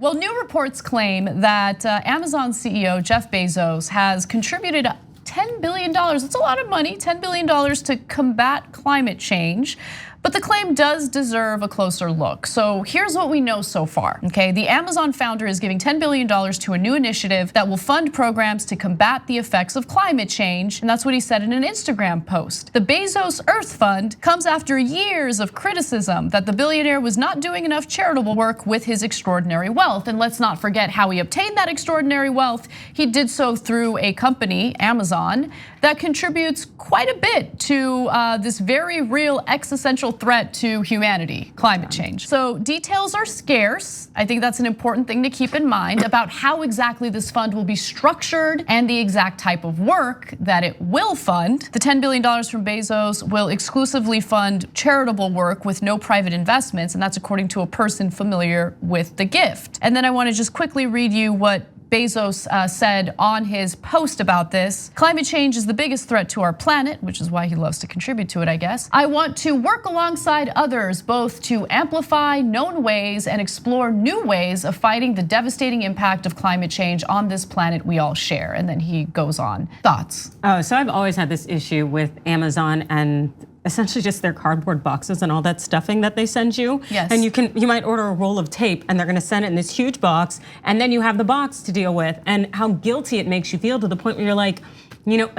Well, new reports claim that Amazon CEO Jeff Bezos has contributed $10 billion. That's a lot of money, $10 billion to combat climate change. But the claim does deserve a closer look. So here's what we know so far, okay? The Amazon founder is giving $10 billion to a new initiative that will fund programs to combat the effects of climate change. And that's what he said in an Instagram post. The Bezos Earth Fund comes after years of criticism that the billionaire was not doing enough charitable work with his extraordinary wealth. And let's not forget how he obtained that extraordinary wealth. He did so through a company, Amazon, that contributes quite a bit to this very real existential threat to humanity, climate change. So details are scarce. I think that's an important thing to keep in mind about how exactly this fund will be structured and the exact type of work that it will fund. The $10 billion from Bezos will exclusively fund charitable work with no private investments, and that's according to a person familiar with the gift. And then I want to just quickly read you what Bezos said on his post about this. Climate change is the biggest threat to our planet, which is why he loves to contribute to it, I guess. I want to work alongside others, both to amplify known ways and explore new ways of fighting the devastating impact of climate change on this planet we all share. And then he goes on. Thoughts? Oh, so I've always had this issue with Amazon and essentially just their cardboard boxes and all that stuffing that they send you. Yes. And you might order a roll of tape and they're gonna send it in this huge box, and then you have the box to deal with, and how guilty it makes you feel to the point where you're like, you know,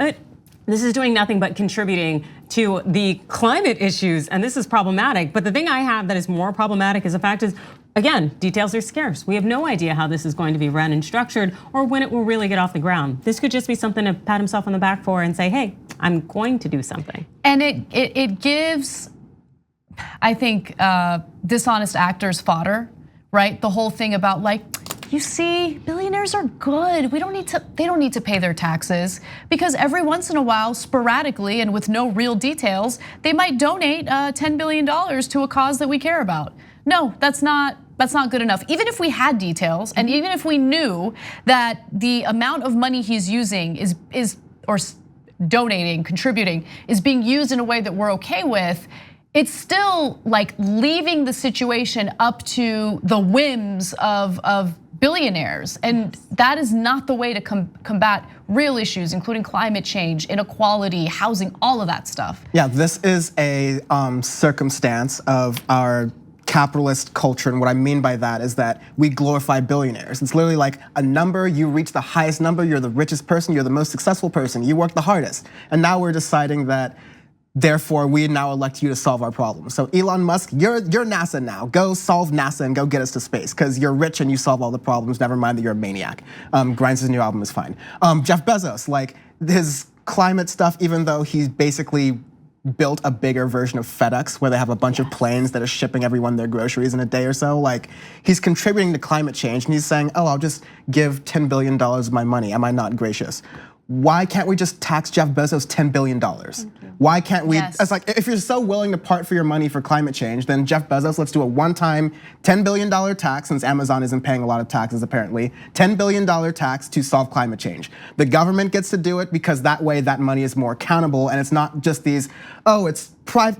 this is doing nothing but contributing to the climate issues, and this is problematic. But the thing I have that is more problematic is the fact is, again, details are scarce. We have no idea how this is going to be run and structured or when it will really get off the ground. This could just be something to pat himself on the back for and say, hey, I'm going to do something. And it gives, I think, dishonest actors fodder, right? The whole thing about like, you see, billionaires are good. They don't need to pay their taxes, because every once in a while, sporadically and with no real details, they might donate $10 billion to a cause that we care about. No, that's not good enough. Even if we had details, and even if we knew that the amount of money he's using or donating, contributing, is being used in a way that we're okay with, it's still like leaving the situation up to the whims of billionaires. And that is not the way to combat real issues, including climate change, inequality, housing, all of that stuff. Yeah, this is a circumstance of our capitalist culture, and what I mean by that is that we glorify billionaires. It's literally like a number, you reach the highest number, you're the richest person, you're the most successful person, you work the hardest. And now we're deciding that, therefore, we now elect you to solve our problems. So Elon Musk, you're NASA now. Go solve NASA and go get us to space, because you're rich and you solve all the problems, never mind that you're a maniac. Grind's new album is fine. Jeff Bezos, like his climate stuff, even though he's basically built a bigger version of FedEx where they have a bunch of planes that are shipping everyone their groceries in a day or so. Like, he's contributing to climate change and he's saying, oh, I'll just give $10 billion of my money. Am I not gracious? Why can't we just tax Jeff Bezos $10 billion? Why can't we, it's like, if you're so willing to part for your money for climate change, then Jeff Bezos, let's do a one-time $10 billion tax, since Amazon isn't paying a lot of taxes apparently, $10 billion tax to solve climate change. The government gets to do it because that way that money is more accountable, and it's not just these, oh, it's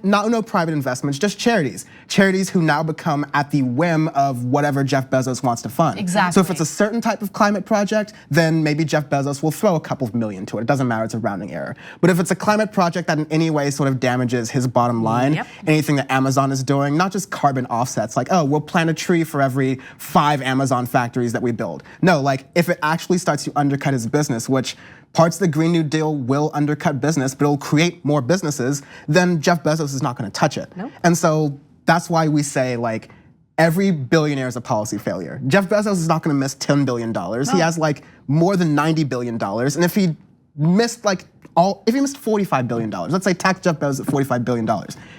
no private investments, just charities. Charities who now become at the whim of whatever Jeff Bezos wants to fund. Exactly. So if it's a certain type of climate project, then maybe Jeff Bezos will throw a couple of million to it. It doesn't matter, it's a rounding error. But if it's a climate project that in any way sort of damages his bottom line, anything that Amazon is doing, not just carbon offsets, like, oh, we'll plant a tree for every 5 Amazon factories that we build. No, like if it actually starts to undercut his business, which parts of the Green New Deal will undercut business, but it'll create more businesses, then Jeff Bezos is not gonna touch it. Nope. And so that's why we say, like, every billionaire is a policy failure. Jeff Bezos is not gonna miss $10 billion. No. He has like more than $90 billion. And if he missed if he missed $45 billion, let's say tax Jeff Bezos at $45 billion,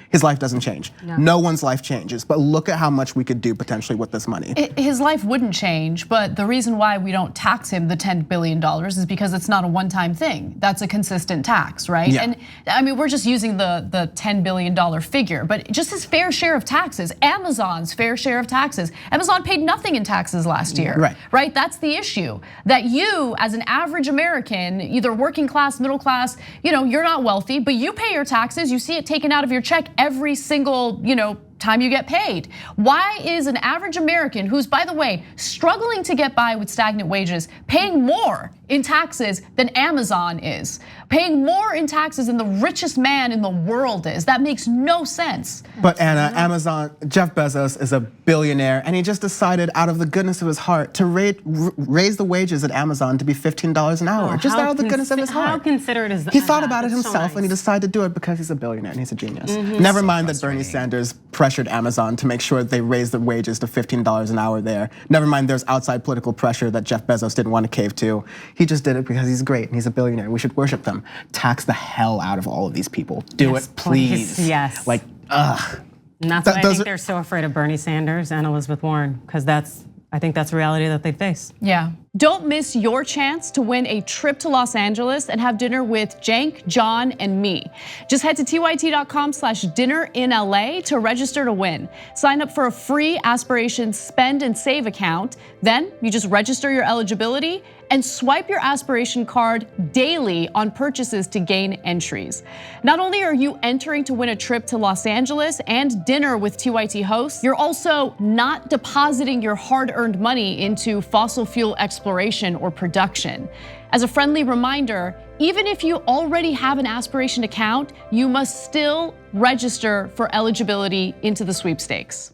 his life doesn't change. No one's life changes, but look at how much we could do potentially with this money. His life wouldn't change, but the reason why we don't tax him the $10 billion is because it's not a one-time thing. That's a consistent tax, right? Yeah. And I mean, we're just using the $10 billion figure, but just his fair share of taxes, Amazon's fair share of taxes. Amazon paid nothing in taxes last year, right? That's the issue, that you, as an average American, either working class, middle class, you're not wealthy, but you pay your taxes, you see it taken out of your check every single, time you get paid. Why is an average American, who's, by the way, struggling to get by with stagnant wages, paying more in taxes than Amazon is? Paying more in taxes than the richest man in the world is? That makes no sense. But Anna, Jeff Bezos is a billionaire, and he just decided out of the goodness of his heart to raise the wages at Amazon to be $15 an hour. Just out of the goodness of his heart. How considerate is that? He thought about it That's so himself, nice. and he decided to do it because he's a billionaire and he's a genius. Never mind that Bernie Sanders pressured Amazon to make sure they raised the wages to $15 an hour there. Never mind there's outside political pressure that Jeff Bezos didn't want to cave to. He just did it because he's great and he's a billionaire. We should worship them. Tax the hell out of all of these people. Do it, please. Yes. Like, ugh. And that's why I think they're so afraid of Bernie Sanders and Elizabeth Warren, because I think that's a reality that they face. Yeah. Don't miss your chance to win a trip to Los Angeles and have dinner with Cenk, John, and me. Just head to tyt.com/dinnerinla to register to win. Sign up for a free Aspiration spend and save account. Then you just register your eligibility and swipe your Aspiration card daily on purchases to gain entries. Not only are you entering to win a trip to Los Angeles and dinner with TYT hosts, you're also not depositing your hard-earned money into fossil fuel exploration or production. As a friendly reminder, even if you already have an Aspiration account, you must still register for eligibility into the sweepstakes.